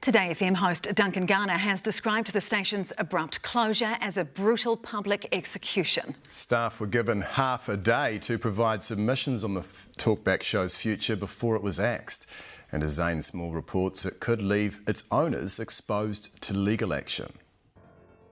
Today FM host Duncan Garner has described the station's abrupt closure as a brutal public execution. Staff were given half a day to provide submissions on the talkback show's future before it was axed. And as Zane Small reports, it could leave its owners exposed to legal action.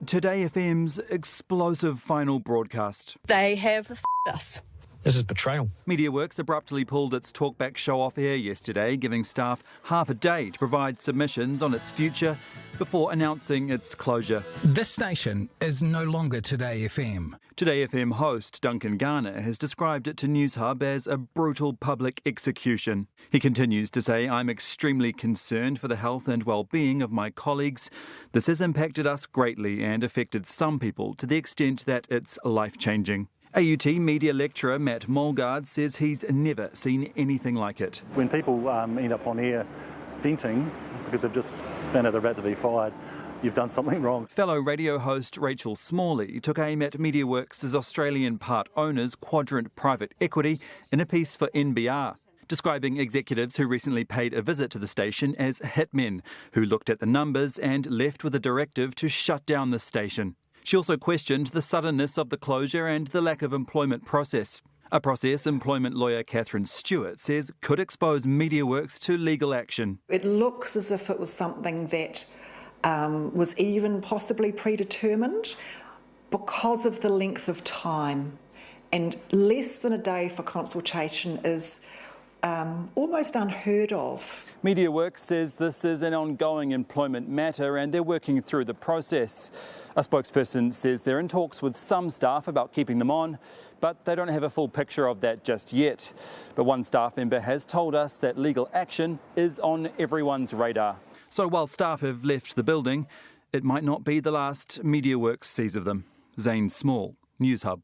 Today FM's explosive final broadcast. They have f***ed us. This is betrayal. MediaWorks abruptly pulled its talkback show off air yesterday, giving staff half a day to provide submissions on its future before announcing its closure. This station is no longer Today FM. Today FM host Duncan Garner has described it to Newshub as a brutal public execution. He continues to say, "I'm extremely concerned for the health and well-being of my colleagues. This has impacted us greatly and affected some people to the extent that it's life-changing." AUT media lecturer Matt Mulgard says he's never seen anything like it. When people end up on air venting because they've just found out they're about to be fired, you've done something wrong. Fellow radio host Rachel Smalley took aim at MediaWorks' Australian part owners Quadrant Private Equity in a piece for NBR, describing executives who recently paid a visit to the station as hitmen who looked at the numbers and left with a directive to shut down the station. She also questioned the suddenness of the closure and the lack of employment process. A process employment lawyer Catherine Stewart says could expose MediaWorks to legal action. It looks as if it was something that was even possibly predetermined because of the length of time. And less than a day for consultation is almost unheard of. MediaWorks says this is an ongoing employment matter and they're working through the process. A spokesperson says they're in talks with some staff about keeping them on, but they don't have a full picture of that just yet. But one staff member has told us that legal action is on everyone's radar. So while staff have left the building, it might not be the last MediaWorks sees of them. Zane Small, Newshub.